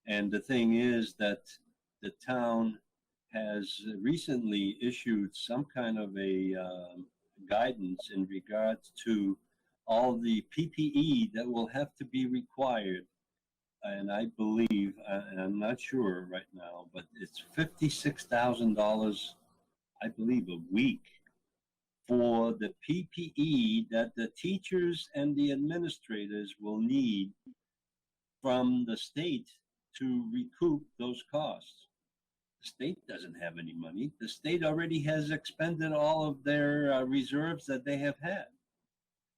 And the thing is that the town has recently issued some kind of a guidance in regards to all the PPE that will have to be required. And I believe, and I'm not sure right now, but it's $56,000, I believe, a week for the PPE that the teachers and the administrators will need from the state to recoup those costs. The state doesn't have any money. The state already has expended all of their reserves that they have had.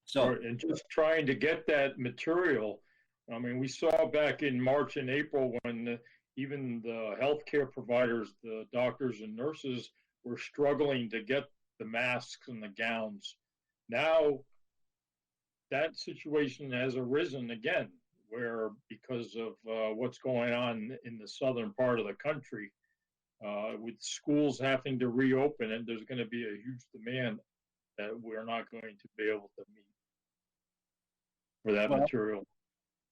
So, Right, and just trying to get that material. I mean, we saw back in March and April when even the healthcare providers, the doctors and nurses, were struggling to get the masks and the gowns. Now that situation has arisen again, where because of what's going on in the southern part of the country, with schools having to reopen, and there's going to be a huge demand that we're not going to be able to meet for that well, material.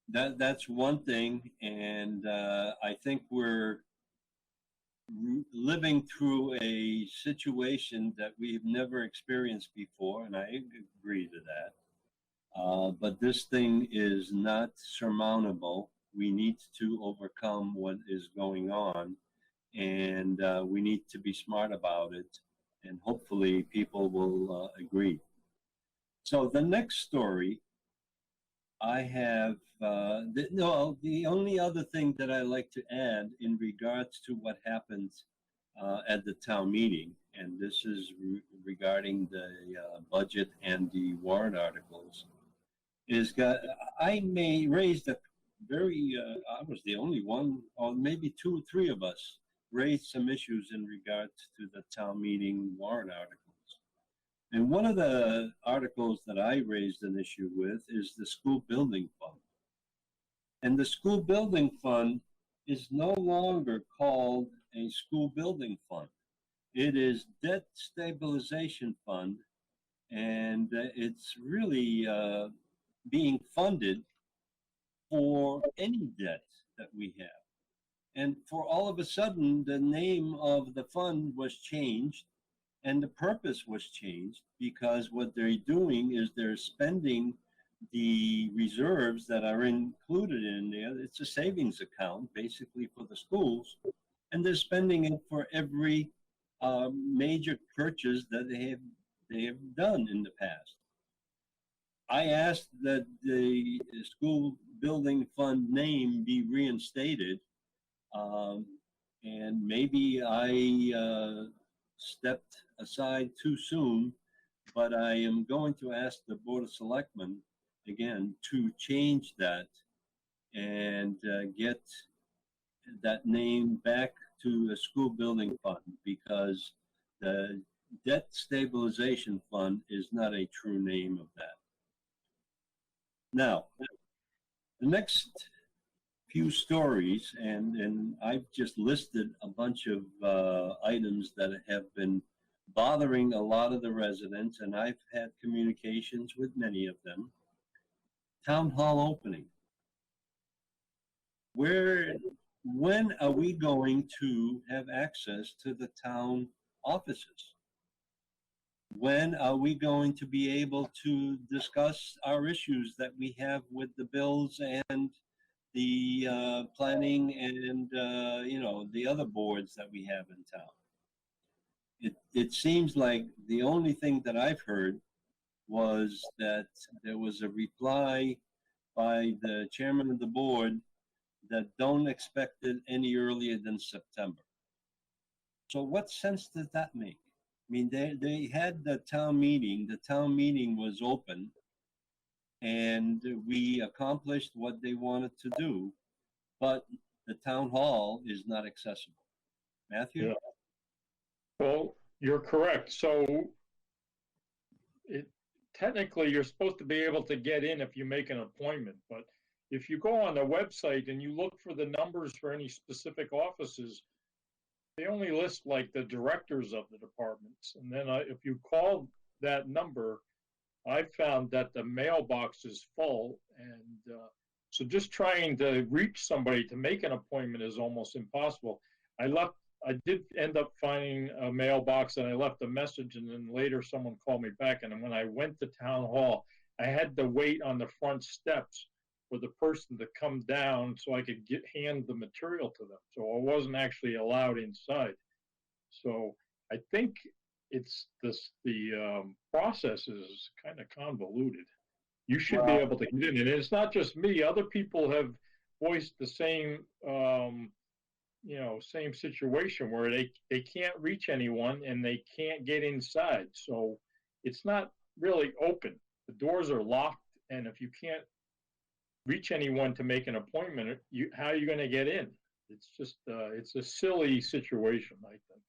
that's one thing, and I think we're living through a situation that we've never experienced before, and I agree to that. But this thing is not surmountable. We need to overcome what is going on, and we need to be smart about it, and hopefully people will agree. So the next story I have, the only other thing that I like to add in regards to what happened at the town meeting, and this is regarding the budget and the warrant articles, is I may raised a very, I was the only one, or maybe two, three of us raised some issues in regards to the town meeting warrant articles. And one of the articles that I raised an issue with is the school building fund. And the school building fund is no longer called a school building fund. It is debt stabilization fund, and it's really being funded for any debt that we have. And for all of a sudden, the name of the fund was changed and the purpose was changed, because what they're doing is they're spending the reserves that are included in there. It's a savings account basically for the schools, and they're spending it for every major purchase that they have done in the past. I asked that the school building fund name be reinstated, and maybe I stepped aside too soon, but I am going to ask the Board of Selectmen again to change that and get that name back to a school building fund, because the debt stabilization fund is not a true name of that. Now, the next few stories, and I've just listed a bunch of items that have been bothering a lot of the residents, and I've had communications with many of them. Town hall opening. When are we going to have access to the town offices? When are we going to be able to discuss our issues that we have with the bills and the planning and the other boards that we have in town? It seems like the only thing that I've heard was that there was a reply by the chairman of the board that don't expect it any earlier than September. So what sense does that make? I mean, they had the town meeting. The town meeting was open, and we accomplished what they wanted to do, but the town hall is not accessible. Matthew? Yeah. Well, you're correct. So technically you're supposed to be able to get in if you make an appointment, but if you go on the website and you look for the numbers for any specific offices, they only list like the directors of the departments. And then if you call that number, I found that the mailbox is full, and So just trying to reach somebody to make an appointment is almost impossible. I did end up finding a mailbox and I left a message, and then later someone called me back. And when I went to town hall, I had to wait on the front steps for the person to come down so I could hand the material to them. So I wasn't actually allowed inside. So I think it's the process is kind of convoluted. You should be Well, able to get in, and it's not just me. Other people have voiced the same, same situation where they can't reach anyone and they can't get inside. So it's not really open. The doors are locked, and if you can't reach anyone to make an appointment, how are you going to get in? It's just it's a silly situation, I think.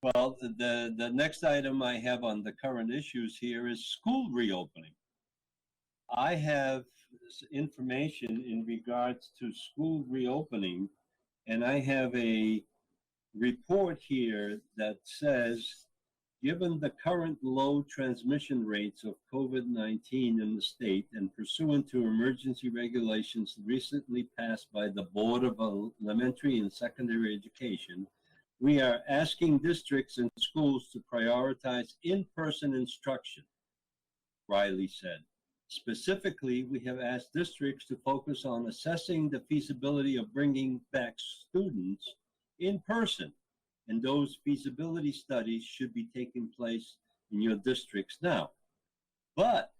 well, the next item I have on the current issues here is school reopening. I have information in regards to school reopening, and I have a report here that says, given the current low transmission rates of COVID-19 in the state and pursuant to emergency regulations recently passed by the Board of Elementary and Secondary Education, we are asking districts and schools to prioritize in-person instruction, Riley said. Specifically, we have asked districts to focus on assessing the feasibility of bringing back students in person, and those feasibility studies should be taking place in your districts now. But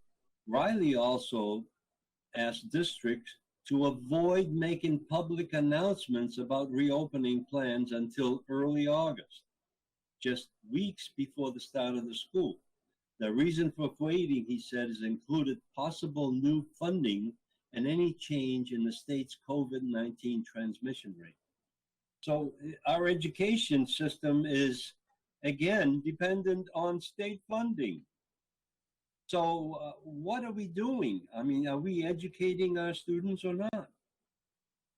Riley also asked districts to avoid making public announcements about reopening plans until early August, just weeks before the start of the school. The reason for waiting, he said, is included possible new funding and any change in the state's COVID-19 transmission rate. So our education system is, again, dependent on state funding. So what are we doing? I mean, are we educating our students or not?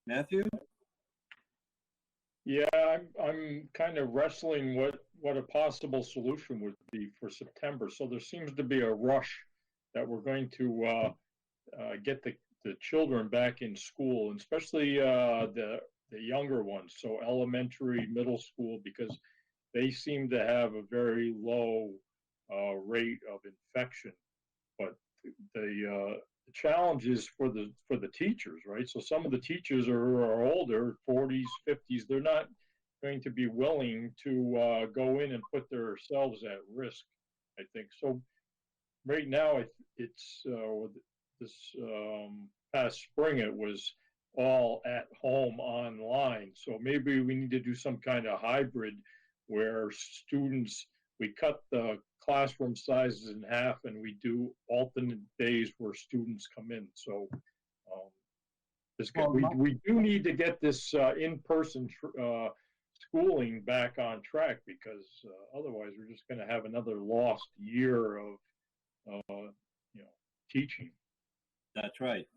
Matthew? Yeah, I'm kind of wrestling what a possible solution would be for September. So there seems to be a rush that we're going to get the children back in school, and especially the younger ones, so elementary, middle school, because they seem to have a very low rate of infection. But the challenge is for the teachers, right? So some of the teachers are older, 40s, 50s. They're not going to be willing to go in and put themselves at risk, I think. So right now, it's this past spring, it was all at home online. So maybe we need to do some kind of hybrid where we cut the classroom sizes in half and we do alternate days where students come in. So we do need to get this in-person schooling back on track, because otherwise we're just going to have another lost year of teaching. That's right.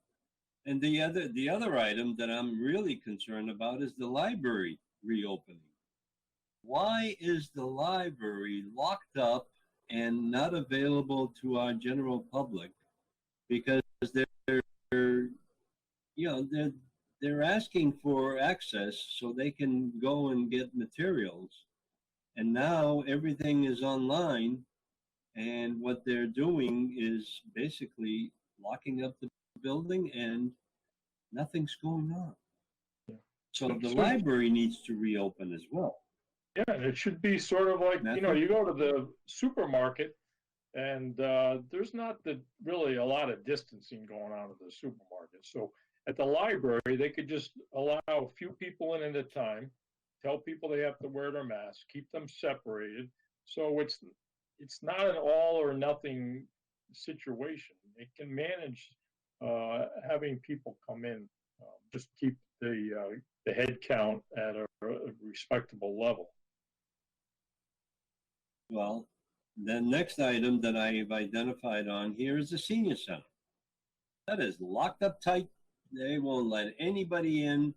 And the other item that I'm really concerned about is the library reopening. Why is the library locked up and not available to our general public? Because they're asking for access so they can go and get materials. And now everything is online, and what they're doing is basically locking up the building and nothing's going on. Yeah. So the library needs to reopen as well. Yeah, and it should be sort of like, you go to the supermarket and there's not really a lot of distancing going on at the supermarket. So at the library, they could just allow a few people in at a time, tell people they have to wear their masks, keep them separated. So it's not an all or nothing situation. It can manage having people come in, just keep the head count at a respectable level. Well, the next item that I've identified on here is the senior center. That is locked up tight. They won't let anybody in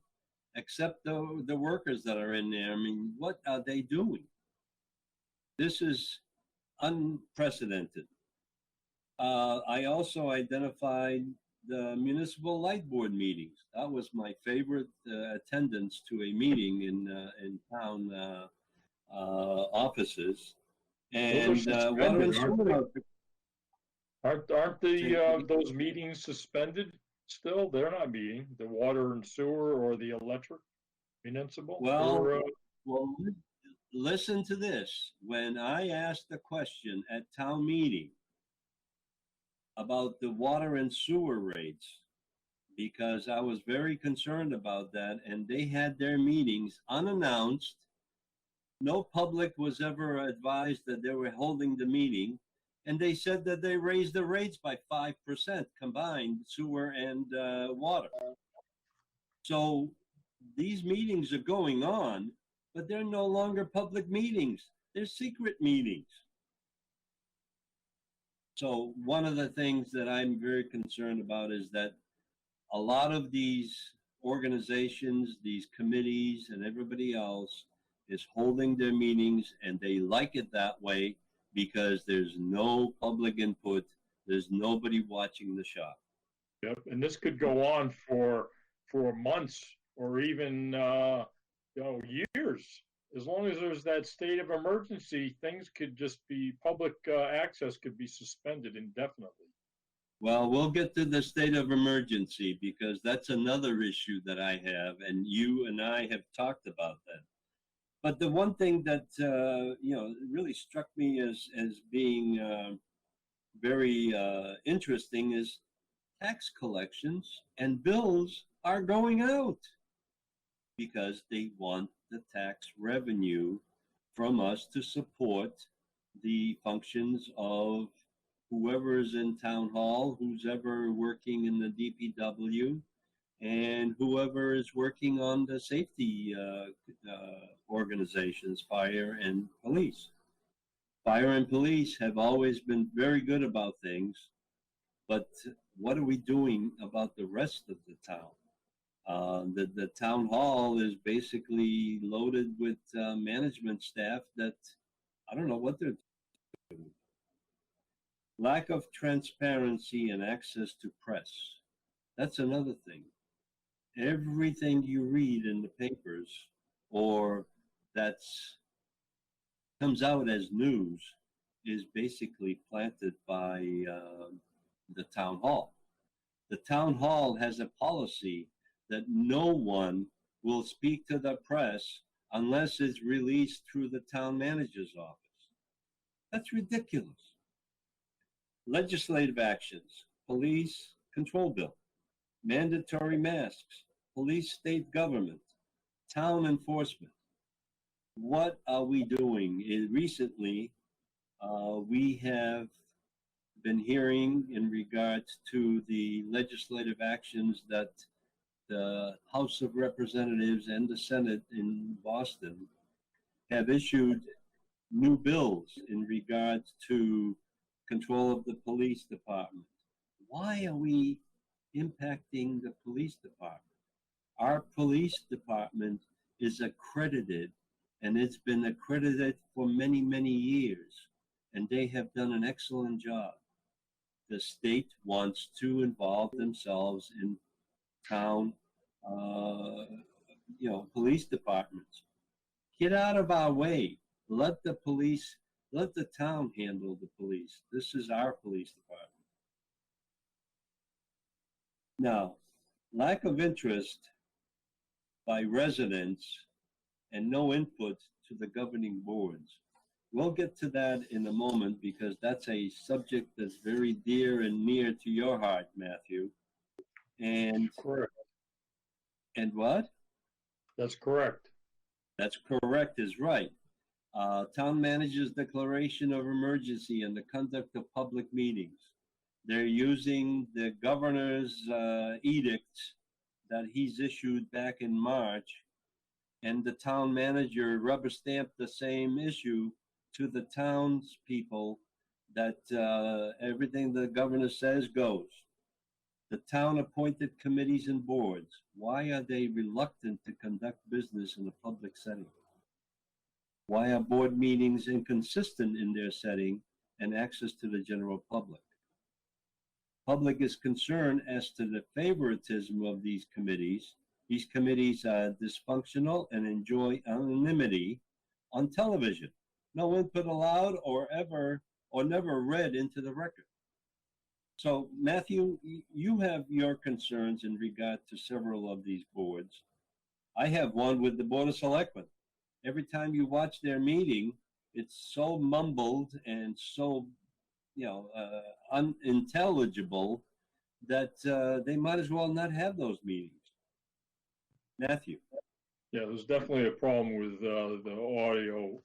except the workers that are in there. I mean, what are they doing? This is unprecedented. I also identified the municipal light board meetings. That was my favorite attendance to a meeting in town offices. Those And are water and suspended, aren't they? sewer. Aren't the those meetings suspended still? They're not meeting, the water and sewer or the electric municipal. Well, They're well, listen to this. When I asked the question at town meeting about the water and sewer rates, because I was very concerned about that, and they had their meetings unannounced. No public was ever advised that they were holding the meeting, and they said that they raised the rates by 5% combined, sewer and water. So these meetings are going on, but they're no longer public meetings. They're secret meetings. So one of the things that I'm very concerned about is that a lot of these organizations, these committees, and everybody else is holding their meetings, and they like it that way because there's no public input. There's nobody watching the shop. Yep, and this could go on for months or even years. As long as there's that state of emergency, things could just be public access could be suspended indefinitely. Well, we'll get to the state of emergency because that's another issue that I have, and you and I have talked about that. But the one thing that really struck me as being very interesting is tax collections and bills are going out because they want the tax revenue from us to support the functions of whoever is in town hall, who's ever working in the DPW, and whoever is working on the safety organizations, fire and police. Fire and police have always been very good about things, but what are we doing about the rest of the town? The town hall is basically loaded with management staff that I don't know what they're doing. Lack of transparency and access to press. That's another thing. Everything you read in the papers or that's comes out as news is basically planted by the town hall. The town hall has a policy that no one will speak to the press unless it's released through the town manager's office. That's ridiculous. Legislative actions, police control bill, mandatory masks, police state government, town enforcement. What are we doing? Recently, we have been hearing in regards to the legislative actions that the House of Representatives and the Senate in Boston have issued new bills in regards to control of the police department. Why are we impacting the police department? Our police department is accredited, and it's been accredited for many, many years, and they have done an excellent job. The state wants to involve themselves in town, police departments. Get out of our way. Let the town handle the police. This is our police department. Now, lack of interest by residents and no input to the governing boards. We'll get to that in a moment because that's a subject that's very dear and near to your heart, Matthew. And correct. And what? That's correct. That's correct is right. Town manager's declaration of emergency and the conduct of public meetings. They're using the governor's edict that he's issued back in March, and the town manager rubber stamped the same issue to the townspeople that everything the governor says goes. The town appointed committees and boards. Why are they reluctant to conduct business in a public setting? Why are board meetings inconsistent in their setting and access to the general public? public is concerned as to the favoritism of these committees. These committees are dysfunctional and enjoy anonymity on television. No input allowed or never read into the record. So, Matthew, you have your concerns in regard to several of these boards. I have one with the Board of Selectmen. Every time you watch their meeting, it's so mumbled and so, unintelligible that they might as well not have those meetings. Matthew. Yeah, there's definitely a problem with the audio.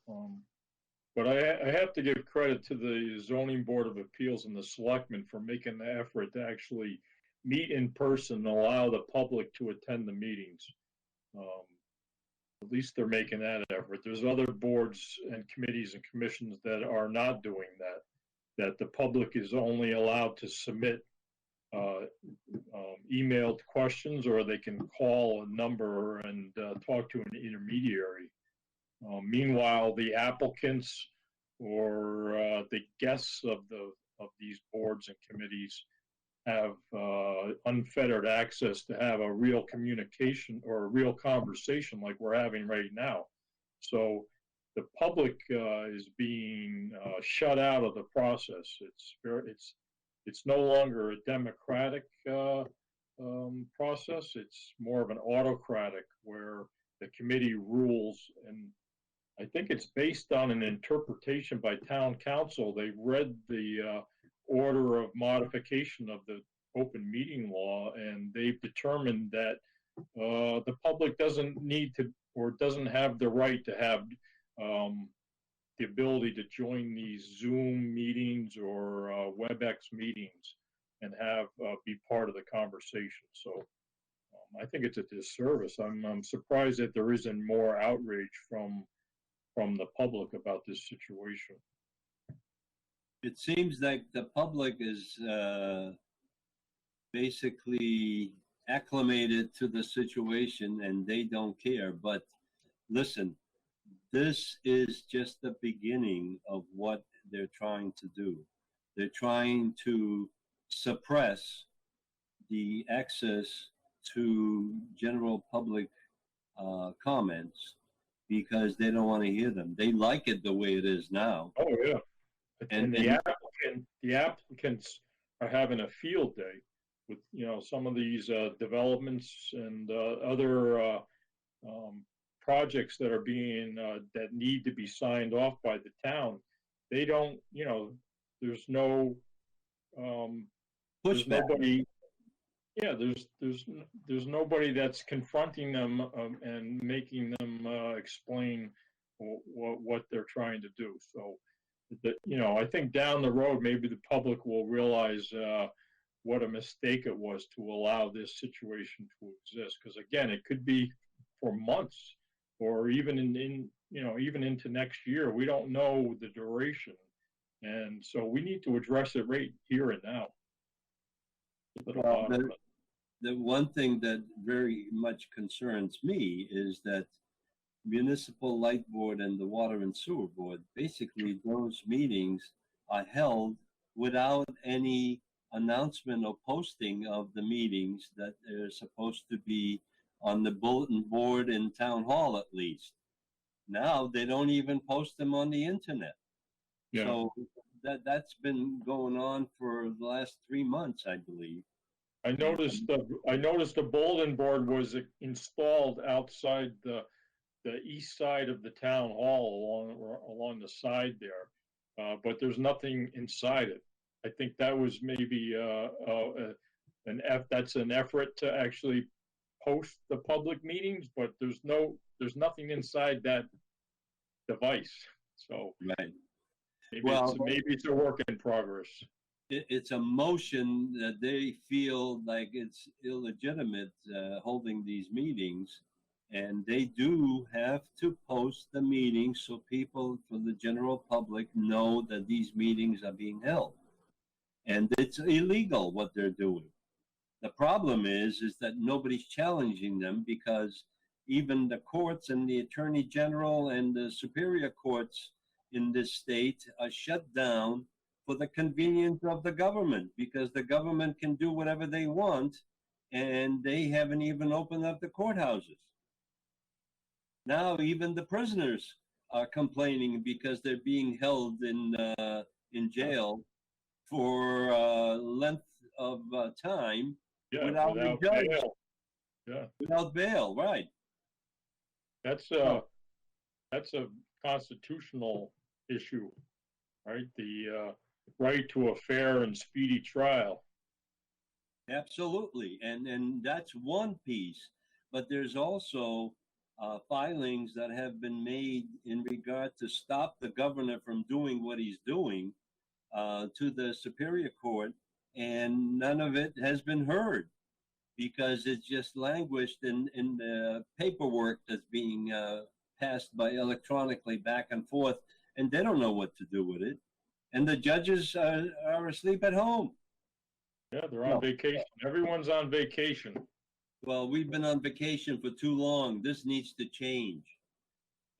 But I have to give credit to the Zoning Board of Appeals and the Selectmen for making the effort to actually meet in person and allow the public to attend the meetings. At least they're making that effort. There's other boards and committees and commissions that are not doing that the public is only allowed to submit emailed questions, or they can call a number and talk to an intermediary. Meanwhile, the applicants or the guests of these boards and committees have unfettered access to have a real communication or a real conversation like we're having right now. So the public is being shut out of the process. It's no longer a democratic process. It's more of an autocratic where the committee rules, and I think it's based on an interpretation by town council. They read the order of modification of the open meeting law, and they've determined that the public doesn't need to or doesn't have the right to have the ability to join these Zoom meetings or WebEx meetings and have be part of the conversation. So I think it's a disservice. I'm surprised that there isn't more outrage from the public about this situation. It seems like the public is basically acclimated to the situation and they don't care. But listen, this is just the beginning of what they're trying to do. They're trying to suppress the access to general public comments because they don't want to hear them. They like it the way it is now. Oh yeah, and the applicants are having a field day with some of these developments and other projects that are being that need to be signed off by the town. They don't, there's no there's nobody. Yeah, there's nobody that's confronting them and making them explain what they're trying to do. So, I think down the road maybe the public will realize what a mistake it was to allow this situation to exist. Because again, it could be for months or even even into next year. We don't know the duration, and so we need to address it right here and now. The one thing that very much concerns me is that Municipal Light Board and the Water and Sewer Board, basically those meetings are held without any announcement or posting of the meetings that are supposed to be on the bulletin board in Town Hall at least. Now they don't even post them on the internet. Yeah. So that's been going on for the last 3 months, I believe. I noticed the bulletin board was installed outside the east side of the town hall along the side there, but there's nothing inside it. I think that was maybe that's an effort to actually post the public meetings, but there's nothing inside that device. So right. Maybe it's a work in progress. It's a motion that they feel like it's illegitimate holding these meetings, and they do have to post the meetings so people from the general public know that these meetings are being held. And it's illegal what they're doing. The problem is that nobody's challenging them because even the courts and the Attorney General and the superior courts in this state are shut down for the convenience of the government, because the government can do whatever they want, and they haven't even opened up the courthouses. Now even the prisoners are complaining because they're being held in jail for length of time without a judge, bail. Yeah, without bail, right? that's a constitutional issue, right? The right to a fair and speedy trial. Absolutely, and that's one piece. But there's also filings that have been made in regard to stop the governor from doing what he's doing to the Superior Court, and none of it has been heard because it's just languished in the paperwork that's being passed by electronically back and forth, and they don't know what to do with it. And the judges are asleep at home. Yeah, they're on vacation. Everyone's on vacation. Well, we've been on vacation for too long. This needs to change.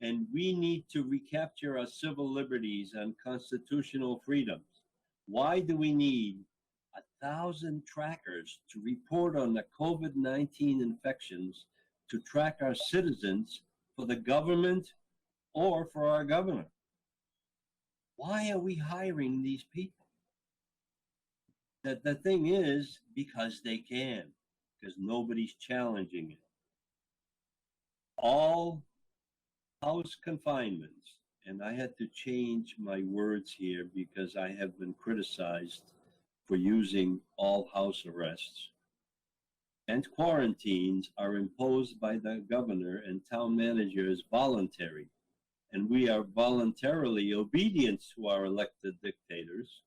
And we need to recapture our civil liberties and constitutional freedoms. Why do we need 1,000 trackers to report on the COVID-19 infections to track our citizens for the government or for our governor? Why are we hiring these people? The thing is, because they can, because nobody's challenging it. All house confinements, and I had to change my words here because I have been criticized for using all house arrests, and quarantines are imposed by the governor and town manager as voluntary, and we are voluntarily obedient to our elected dictators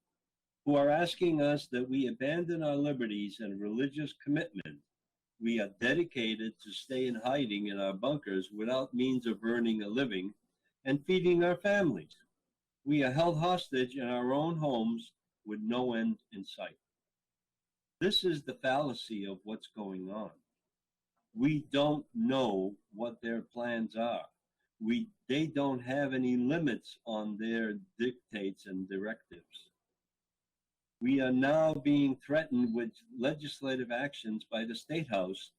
who are asking us that we abandon our liberties and religious commitment. We are dedicated to stay in hiding in our bunkers without means of earning a living and feeding our families. We are held hostage in our own homes with no end in sight. This is the fallacy of what's going on. We don't know what their plans are. They don't have any limits on their dictates and directives. We are now being threatened with legislative actions by the State House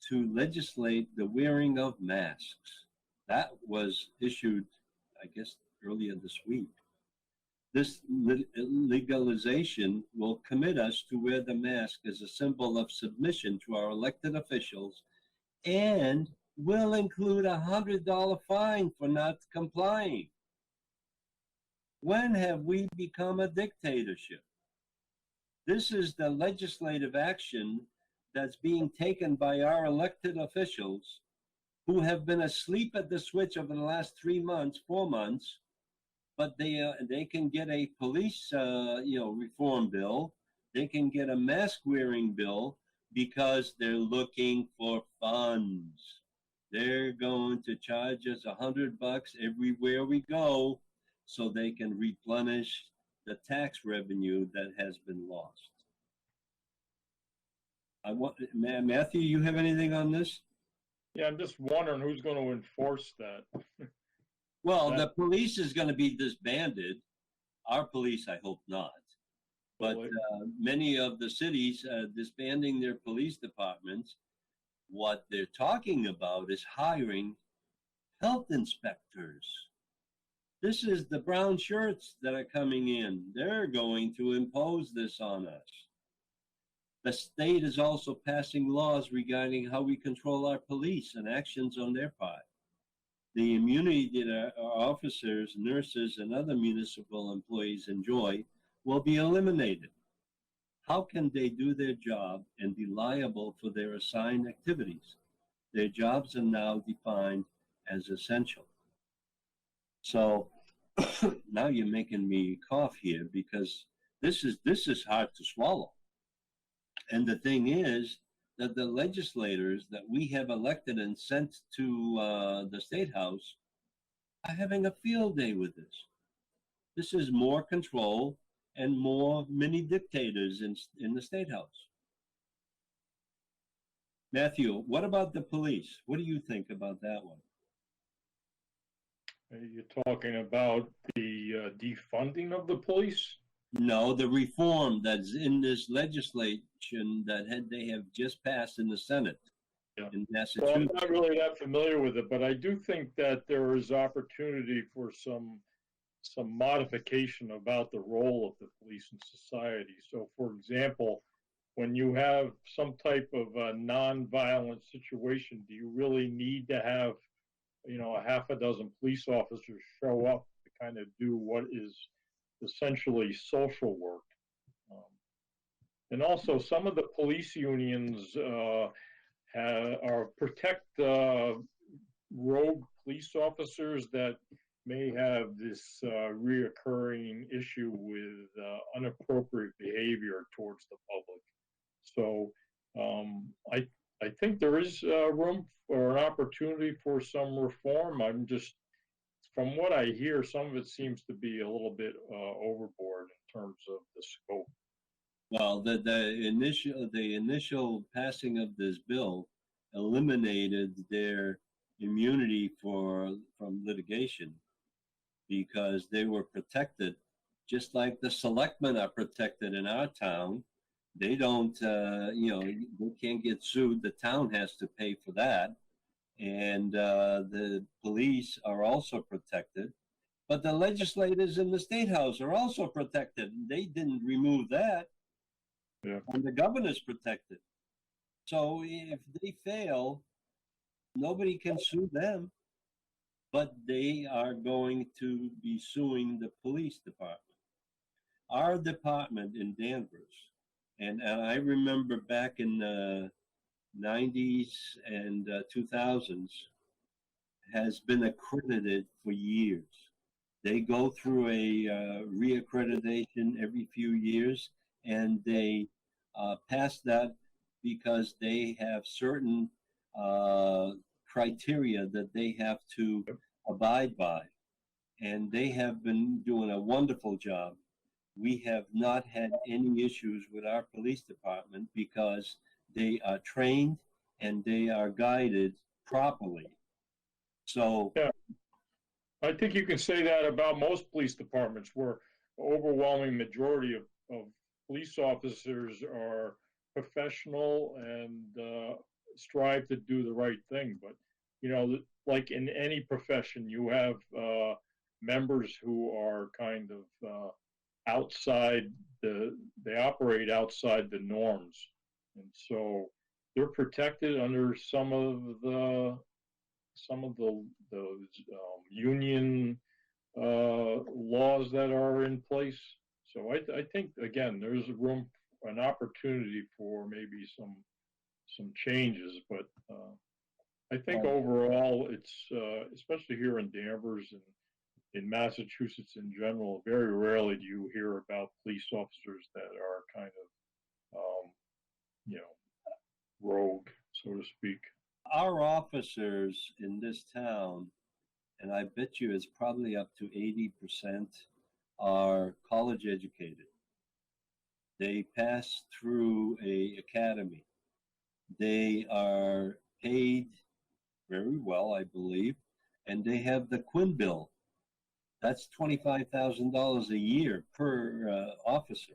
to legislate the wearing of masks. That was issued, I guess, earlier this week. This legalization will commit us to wear the mask as a symbol of submission to our elected officials and will include a $100 fine for not complying. When have we become a dictatorship? This is the legislative action that's being taken by our elected officials who have been asleep at the switch over the last 3 months, 4 months, but they can get a police reform bill, they can get a mask wearing bill because they're looking for funds. They're going to charge us $100 everywhere we go so they can replenish the tax revenue that has been lost. Matthew, you have anything on this? Yeah, I'm just wondering who's going to enforce that. Well, the police is going to be disbanded. Our police, I hope not. But many of the cities disbanding their police departments. What they're talking about is hiring health inspectors. This is the brown shirts that are coming in. They're going to impose this on us. The state is also passing laws regarding how we control our police and actions on their part. The immunity that our officers, nurses, and other municipal employees enjoy will be eliminated. How can they do their job and be liable for their assigned activities? Their jobs are now defined as essential. So now you're making me cough here because this is hard to swallow. And the thing is that the legislators that we have elected and sent to the State House are having a field day with this. This is more control and more mini dictators in the State House. Matthew, what about the police? What do you think about that one? You're talking about the defunding of the police? No, the reform that's in this legislation they have just passed in the Senate Yeah. in Well, I'm Massachusetts. not really that familiar with it, but I do think that there is opportunity for some modification about the role of the police in society. So, for example, when you have some type of a non-violent situation, do you really need to have, a half a dozen police officers show up to kind of do what is essentially social work? Um, and also, some of the police unions protect rogue police officers that may have this reoccurring issue with inappropriate behavior towards the public. So I think there is room or an opportunity for some reform. I'm just, from what I hear, some of it seems to be a little bit overboard in terms of the scope. Well, the initial passing of this bill eliminated their immunity from litigation because they were protected, just like the selectmen are protected in our town. They don't, they can't get sued. The town has to pay for that. And the police are also protected. But the legislators in the state house are also protected. They didn't remove that. Yeah. And the governor's protected. So if they fail, nobody can sue them, but they are going to be suing the police department. Our department in Danvers, and I remember back in the 90s and 2000s, has been accredited for years. They go through a reaccreditation every few years, and they pass that because they have certain criteria that they have to abide by. And they have been doing a wonderful job. We have not had any issues with our police department because they are trained and they are guided properly. So, yeah, I think you can say that about most police departments, where overwhelming majority of police officers are professional and strive to do the right thing. But like in any profession, you have members who are kind of outside they operate outside the norms, and so they're protected under some of the union laws that are in place. So I think again there's an opportunity for maybe some changes, but I think overall it's especially here in Danvers and in Massachusetts in general, very rarely do you hear about police officers that are kind of you know rogue, so to speak. our officers in this town, and I bet you it's probably up to 80%, are college educated. They pass through a academy. They are paid very well, I believe, and they have the Quinn bill. That's $25,000 a year per officer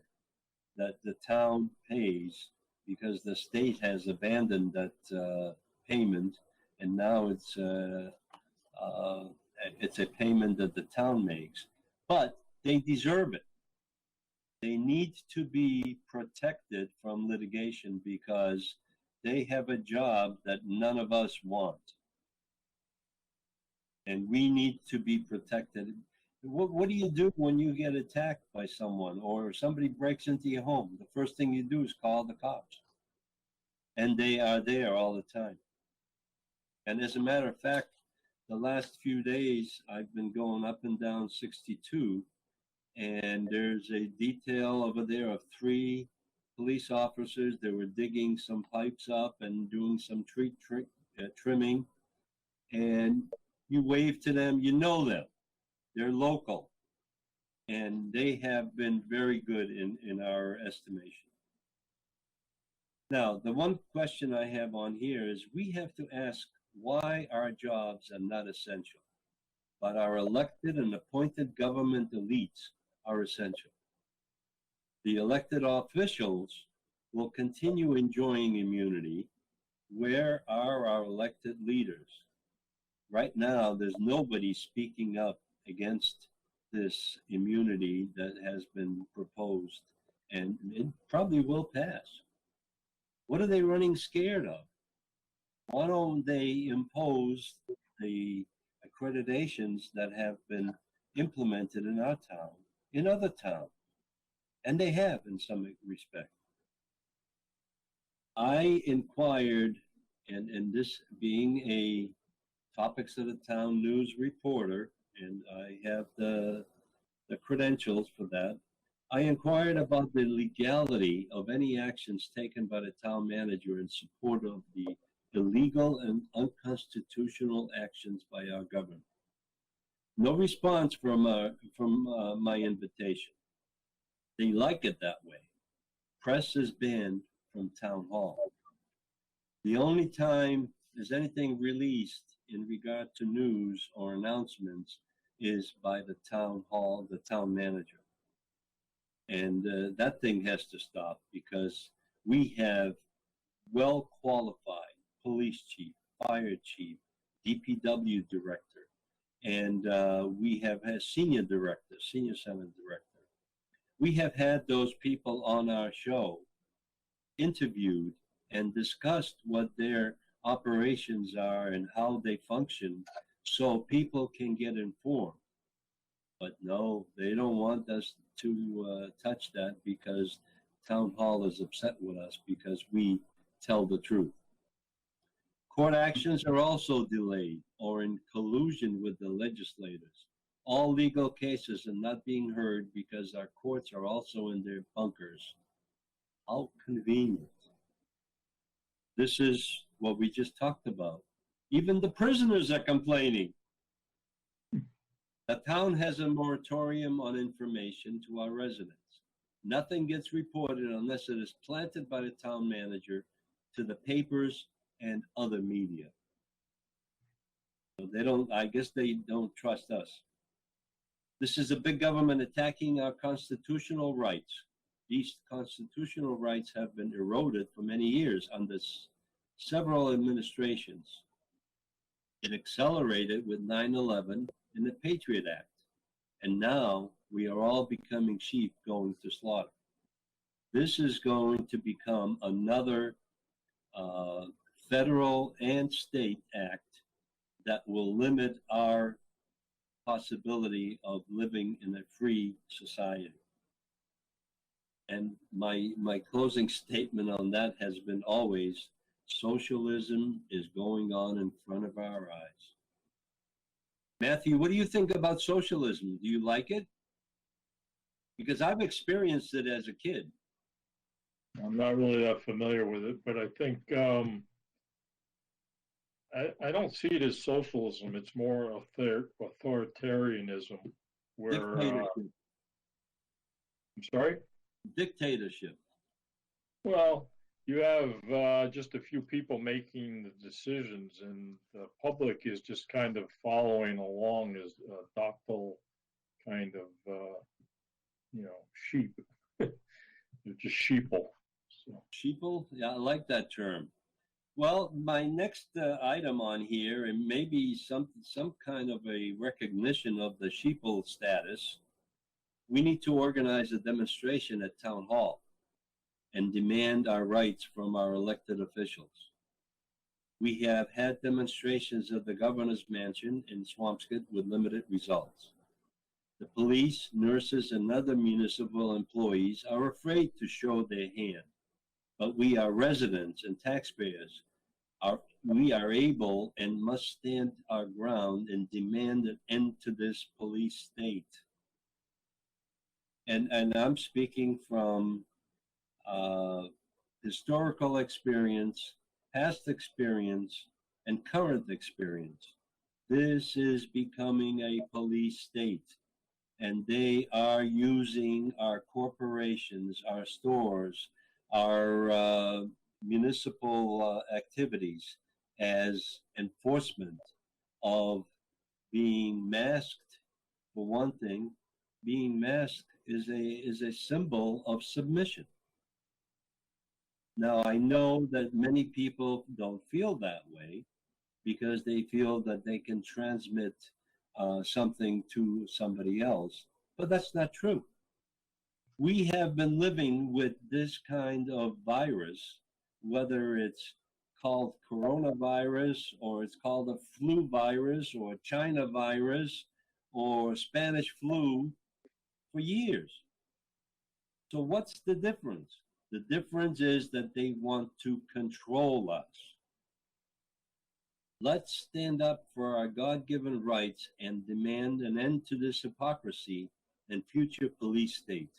that the town pays because the state has abandoned that payment, and now it's a payment that the town makes. But they deserve it. They need to be protected from litigation because they have a job that none of us want. And we need to be protected. What do you do when you get attacked by someone or somebody breaks into your home? The first thing you do is call the cops. And they are there all the time. And as a matter of fact, the last few days I've been going up and down 62, and there's a detail over there of 3 police officers. They were digging some pipes up and doing some tree trimming. And you wave to them, you know them. They're local. And they have been very good in our estimation. Now, the one question I have on here is we have to ask why our jobs are not essential, but our elected and appointed government elites are essential. The elected officials will continue enjoying immunity. Where are our elected leaders? Right now, there's nobody speaking up against this immunity that has been proposed, and it probably will pass. What are they running scared of? Why don't they impose the accreditations that have been implemented in our town, in other towns? And they have in some respect. I inquired, and this being a Topics of the Town news reporter, and I have the credentials for that, I inquired about the legality of any actions taken by the town manager in support of the illegal and unconstitutional actions by our government. No response from my invitation. They like it that way. Press is banned from town hall. The only time there's anything released in regard to news or announcements is by the town hall, the town manager. And that thing has to stop, because we have well-qualified police chief, fire chief, DPW director, and we have had senior director, senior center director. We have had those people on our show, interviewed and discussed what their operations are and how they function, so people can get informed. But no, they don't want us to touch that, because town hall is upset with us because we tell the truth. Court actions are also delayed or in collusion with the legislators. All legal cases are not being heard because our courts are also in their bunkers. How convenient. This is what we just talked about. Even the prisoners are complaining. The town has a moratorium on information to our residents. Nothing gets reported unless it is planted by the town manager to the papers and other media. So they don't, I guess they don't trust us. This is a big government attacking our constitutional rights. These constitutional rights have been eroded for many years under several administrations. It accelerated with 9/11 and the Patriot Act. And now we are all becoming sheep going to slaughter. This is going to become another federal and state act that will limit our possibility of living in a free society. And my closing statement on that has been always, socialism is going on in front of our eyes. Matthew, what do you think about socialism? Do you like it? Because I've experienced it as a kid. I'm not really that familiar with it, but I think I don't see it as socialism. It's more authoritarianism, where Dictatorship. I'm sorry? Dictatorship. Well, you have just a few people making the decisions, and the public is just kind of following along as a docile kind of, sheep. They're just sheeple. So. Sheeple? Yeah, I like that term. Well, my next item on here, and maybe some kind of a recognition of the sheeple status, we need to organize a demonstration at Town Hall and demand our rights from our elected officials. We have had demonstrations at the governor's mansion in Swampscott with limited results. The police, nurses, and other municipal employees are afraid to show their hand. But we are residents and taxpayers. We are able and must stand our ground and demand an end to this police state. And I'm speaking from historical experience, past experience, and current experience. This is becoming a police state, and they are using our corporations, our stores, our municipal activities as enforcement of being masked, for one thing, being masked is a symbol of submission. Now, I know that many people don't feel that way because they feel that they can transmit something to somebody else, but that's not true. We have been living with this kind of virus, whether it's called coronavirus or it's called a flu virus or China virus or Spanish flu for years. So what's the difference? The difference is that they want to control us. Let's stand up for our God-given rights and demand an end to this hypocrisy and future police state.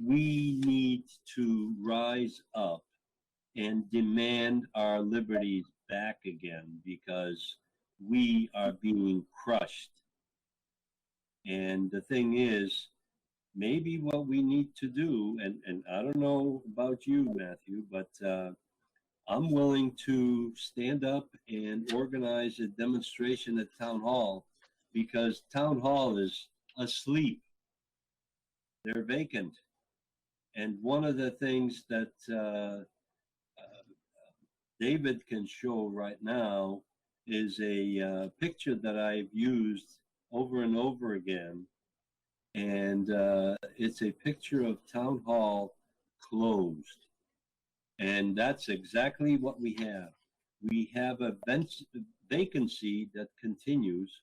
We need to rise up and demand our liberties back again because we are being crushed. And the thing is, maybe what we need to do, and I don't know about you, Matthew, but I'm willing to stand up and organize a demonstration at Town Hall because Town Hall is asleep. They're vacant. And one of the things that David can show right now is a picture that I've used over and over again. And it's a picture of Town Hall closed. And that's exactly what we have. We have a vacancy that continues.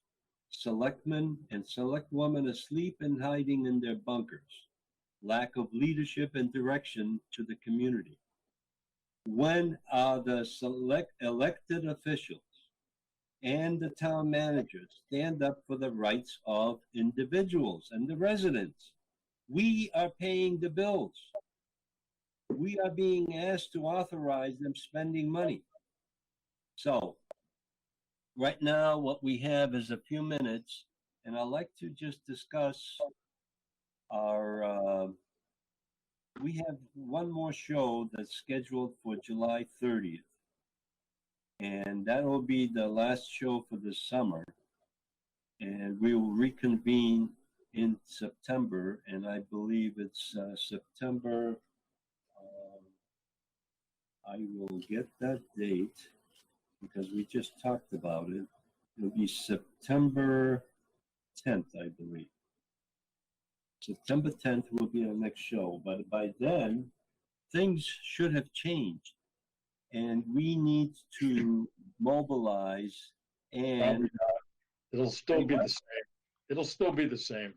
Selectmen and selectwomen asleep and hiding in their bunkers. Lack of leadership and direction to the community. When the elected officials and the town managers stand up for the rights of individuals and the residents? We are paying the bills. We are being asked to authorize them spending money. So right now what we have is a few minutes, and I'd like to just discuss our we have one more show that's scheduled for July 30th. And that will be the last show for this summer. And we will reconvene in September, and I believe it's September. I will get that date because we just talked about it. It'll be September 10th, I believe. September 10th will be our next show, but by then, things should have changed. And we need to mobilize and... It'll still be the same. It'll still be the same.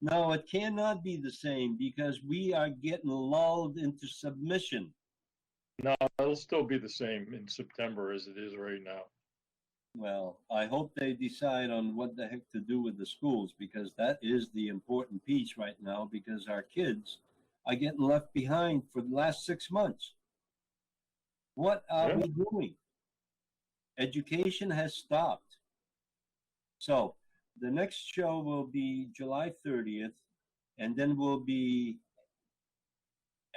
No, it cannot be the same because we are getting lulled into submission. No, it'll still be the same in September as it is right now. Well, I hope they decide on what the heck to do with the schools because that is the important piece right now because our kids are getting left behind for the last 6 months. What are we doing? Education has stopped. So the next show will be July 30th, and then we'll be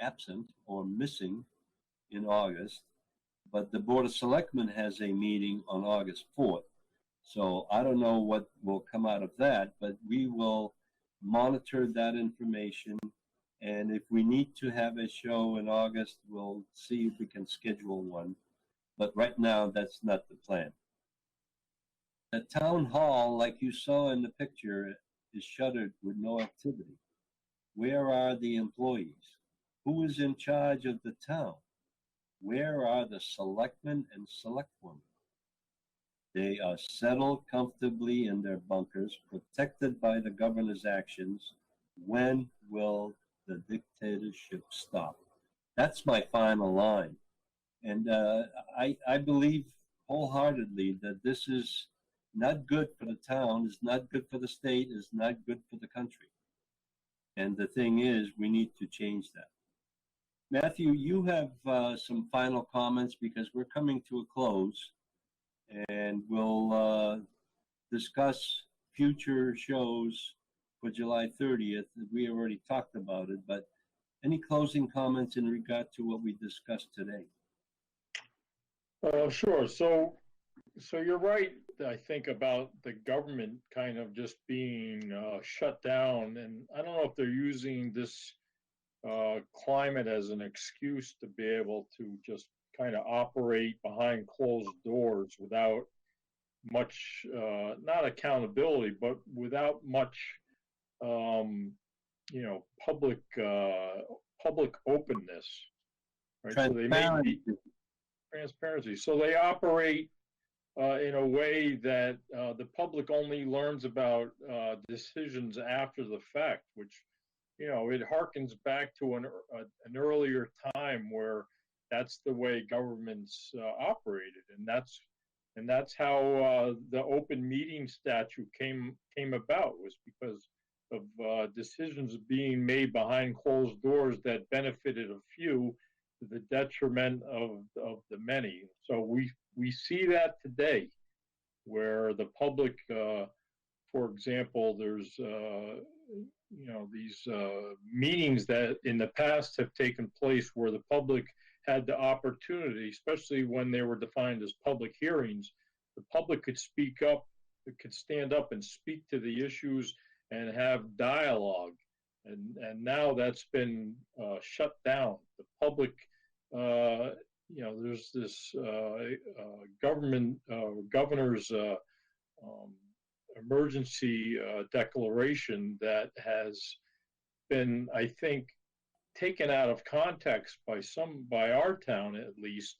absent or missing in August. But the Board of Selectmen has a meeting on August 4th. So I don't know what will come out of that, but we will monitor that information. And if we need to have a show in August, we'll see if we can schedule one. But right now, that's not the plan. The town hall, like you saw in the picture, is shuttered with no activity. Where are the employees? Who is in charge of the town? Where are the selectmen and selectwomen? They are settled comfortably in their bunkers, protected by the governor's actions. When will the dictatorship stop? That's my final line. And I believe wholeheartedly that this is not good for the town, is not good for the state, is not good for the country. And the thing is, we need to change that. Matthew, you have some final comments because we're coming to a close, and we'll discuss future shows for July 30th. We already talked about it, but any closing comments in regard to what we discussed today? Sure. So So you're right, I think, about the government kind of just being shut down. And I don't know if they're using this climate as an excuse to be able to just kind of operate behind closed doors without much, not accountability, but without much, um, public openness, right? So they may be Transparency. transparency. So they operate in a way that the public only learns about decisions after the fact, which, it harkens back to an earlier time where that's the way governments operated, and that's how the open meeting statute came about, was because of decisions being made behind closed doors that benefited a few to the detriment of the many. So we see that today, where the public, for example, there's these meetings that in the past have taken place where the public had the opportunity, especially when they were defined as public hearings, the public could speak up, could stand up and speak to the issues and have dialogue. And now that's been shut down. The public, there's this government governor's um, emergency declaration that has been, I think, taken out of context by our town at least.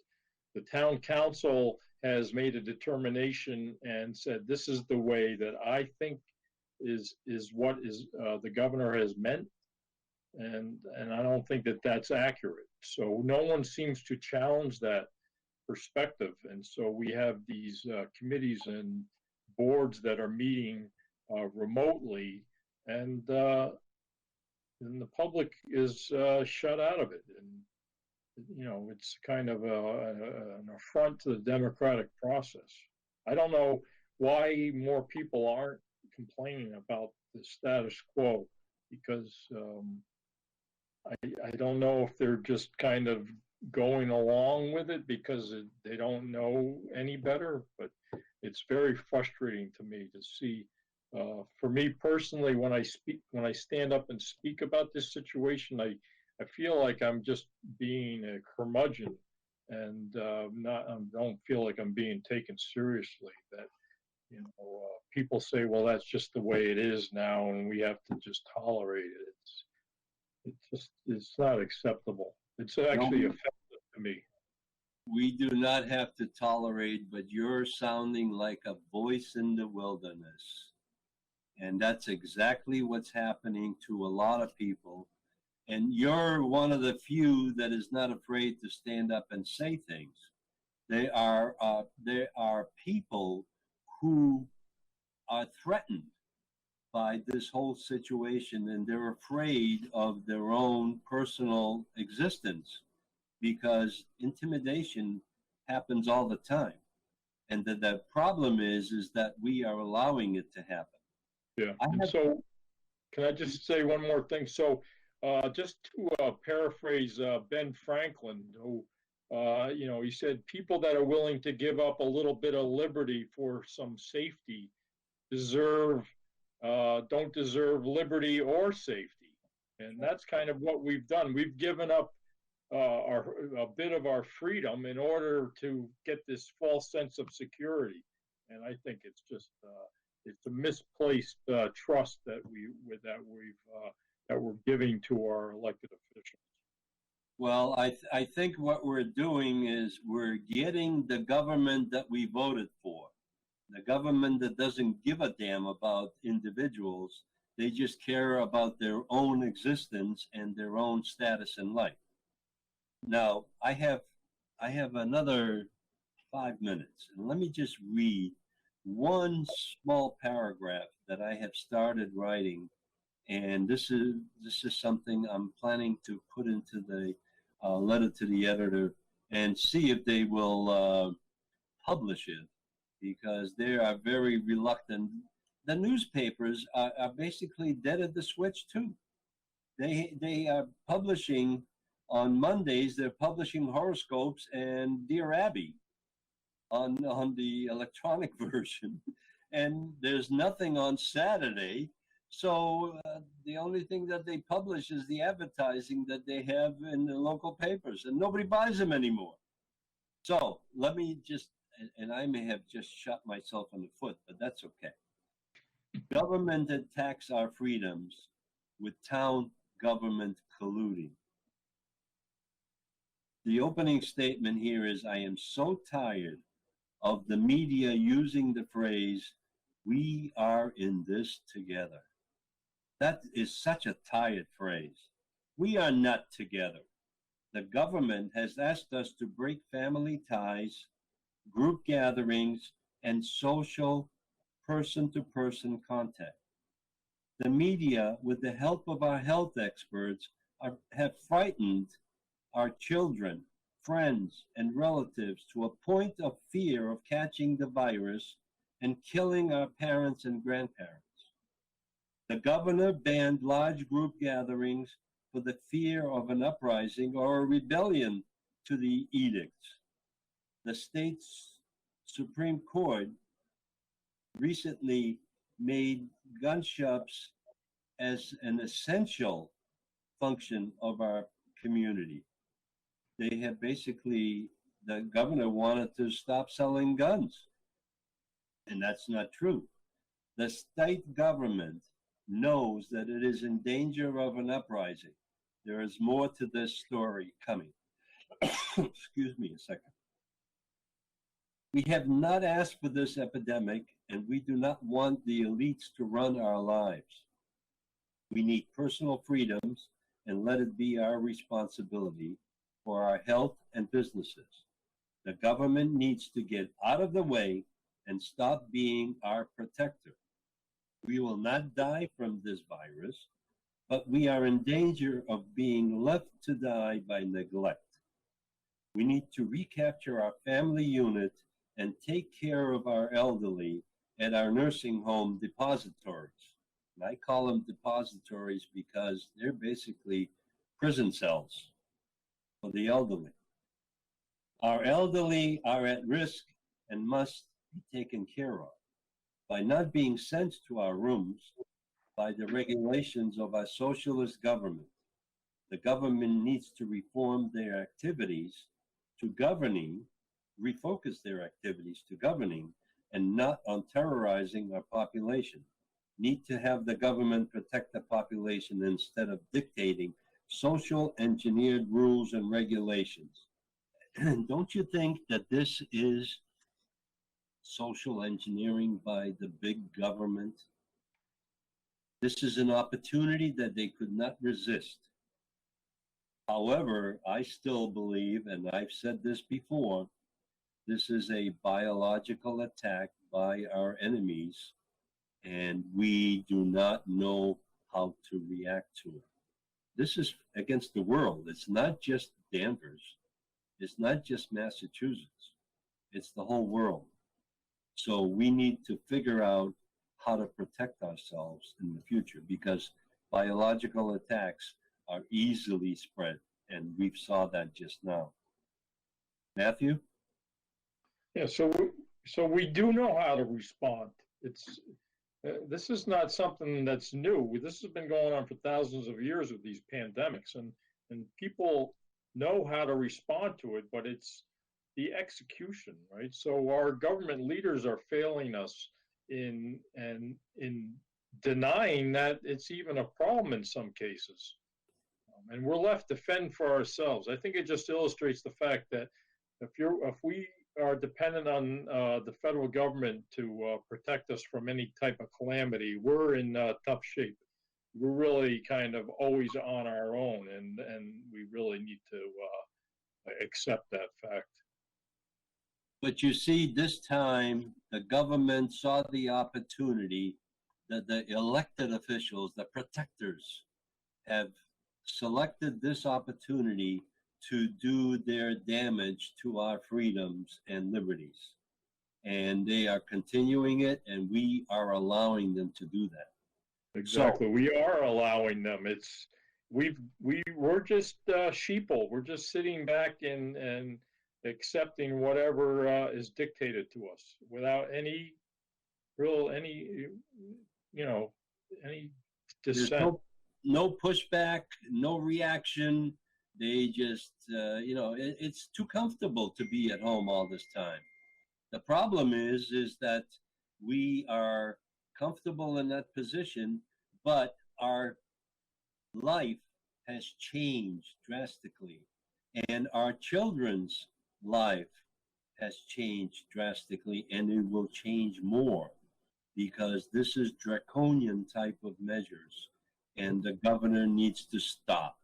The town council has made a determination and said this is the way that I think is what is the governor has meant, and I don't think that that's accurate. So no one seems to challenge that perspective, and so we have these committees and boards that are meeting remotely, and the public is shut out of it, and it's kind of an affront to the democratic process. I don't know why more people aren't complaining about the status quo, because I don't know if they're just kind of going along with it because they don't know any better, but it's very frustrating to me to see. For me personally, when I stand up and speak about this situation, I feel like I'm just being a curmudgeon, and I don't feel like I'm being taken seriously. That people say, well, that's just the way it is now, and we have to just tolerate it. It's not acceptable. It's actually No, offensive to me. we do not have to tolerate, but you're sounding like a voice in the wilderness. And that's exactly what's happening to a lot of people. And you're one of the few that is not afraid to stand up and say things. There are people who are threatened by this whole situation, and they're afraid of their own personal existence because intimidation happens all the time. And the problem is that we are allowing it to happen. Yeah. I And have, so, can I just say one more thing? So, just to paraphrase Ben Franklin, who, he said, people that are willing to give up a little bit of liberty for some safety deserve, don't deserve liberty or safety. And that's kind of what we've done. We've given up a bit of our freedom in order to get this false sense of security. And I think it's a misplaced trust that we're giving to our elected officials. well, I think what we're doing is we're getting the government that we voted for, the government that doesn't give a damn about individuals. They just care about their own existence and their own status in life. Now, I have another 5 minutes, and let me just read one small paragraph that I have started writing, and this is something I'm planning to put into the letter to the editor and see if they will publish it because they are very reluctant. The newspapers are basically dead at the switch too. They are publishing on Mondays. They're publishing horoscopes and Dear Abby. on the electronic version, and there's nothing on Saturday. So the only thing that they publish is the advertising that they have in the local papers, and nobody buys them anymore. So let me just, and I may have just shot myself in the foot, but that's okay. Government attacks our freedoms with town government colluding. The opening statement here is, I am so tired of the media using the phrase, we are in this together. That is such a tired phrase. We are not together. The government has asked us to break family ties, group gatherings, and social person-to-person contact. The media, with the help of our health experts, have frightened our children, friends, and relatives to a point of fear of catching the virus and killing our parents and grandparents. The governor banned large group gatherings for the fear of an uprising or a rebellion to the edicts. The state's Supreme Court recently made gun shops as an essential function of our community. They have basically, the governor wanted to stop selling guns, and that's not true. The state government knows that it is in danger of an uprising. There is more to this story coming. Excuse me a second. We have not asked for this epidemic, and we do not want the elites to run our lives. We need personal freedoms, and let it be our responsibility for our health and businesses. The government needs to get out of the way and stop being our protector. We will not die from this virus, but we are in danger of being left to die by neglect. We need to recapture our family unit and take care of our elderly at our nursing home depositories. And I call them depositories because they're basically prison cells for the elderly. Our elderly are at risk and must be taken care of. By not being sent to our rooms by the regulations of our socialist government, the government needs to reform their activities to governing, refocus their activities to governing, and not on terrorizing our population. Need to have the government protect the population instead of dictating social engineered rules and regulations. Don't you think that this is social engineering by the big government? This is an opportunity that they could not resist. However, I still believe, and I've said this before, this is a biological attack by our enemies, and we do not know how to react to it. This is against the world. It's not just Danvers. It's not just Massachusetts. It's the whole world. So we need to figure out how to protect ourselves in the future, because biological attacks are easily spread, and we saw that just now. Matthew? Yeah, so we do know how to respond. It's this is not something that's new. This has been going on for thousands of years with these pandemics, and people know how to respond to it, but it's the execution, right? So our government leaders are failing us in denying that it's even a problem in some cases, and we're left to fend for ourselves. I think it just illustrates the fact that if we are dependent on the federal government to protect us from any type of calamity, we're in tough shape. We're really kind of always on our own, and we really need to accept that fact. But you see, this time the government saw the opportunity that the elected officials, the protectors, have selected this opportunity to do their damage to our freedoms and liberties. And they are continuing it, and we are allowing them to do that. Exactly. So, we are allowing them. We're just sheeple. We're just sitting back and accepting whatever is dictated to us without any any, you know, any There's dissent. no pushback, no reaction. They just, it's too comfortable to be at home all this time. The problem is that we are comfortable in that position, but our life has changed drastically, and our children's life has changed drastically, and it will change more because this is draconian type of measures, and the governor needs to stop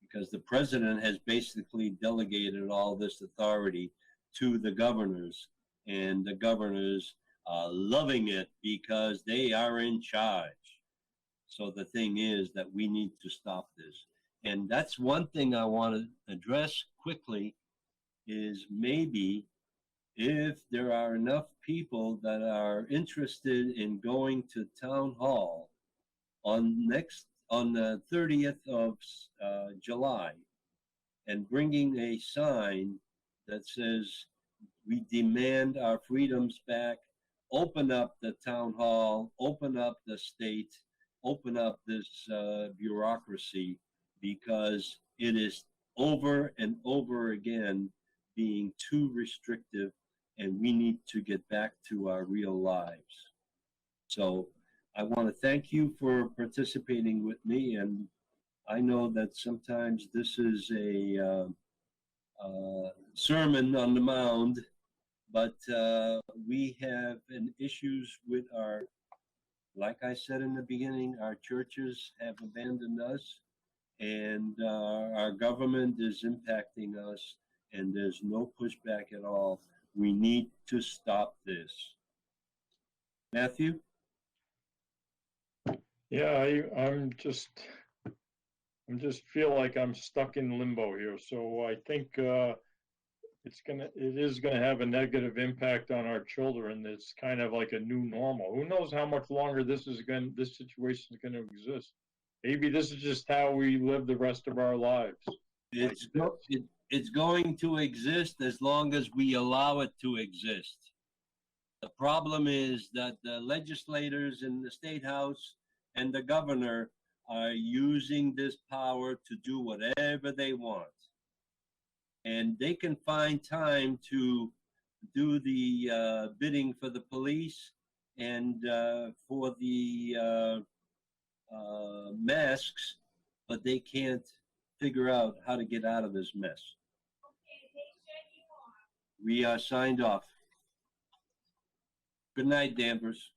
because the president has basically delegated all this authority to the governors, and the governors are loving it because they are in charge. So the thing is that we need to stop this. And that's one thing I want to address quickly is maybe if there are enough people that are interested in going to town hall on the 30th of July and bringing a sign that says we demand our freedoms back, open up the town hall, open up the state, open up this bureaucracy, because it is over and over again being too restrictive, and we need to get back to our real lives. So I want to thank you for participating with me, and I know that sometimes this is a sermon on the mound, but we have issues with our, like I said in the beginning, our churches have abandoned us, and our government is impacting us, and there's no pushback at all. We need to stop this. Matthew? Yeah, I'm just feel like I'm stuck in limbo here. So I think it is gonna have a negative impact on our children. It's kind of like a new normal. Who knows how much longer this situation is gonna exist? Maybe this is just how we live the rest of our lives. It's going to exist as long as we allow it to exist. The problem is that the legislators in the State House and the governor are using this power to do whatever they want. And they can find time to do the bidding for the police and for the masks, but they can't figure out how to get out of this mess. We are signed off. Good night, Danvers.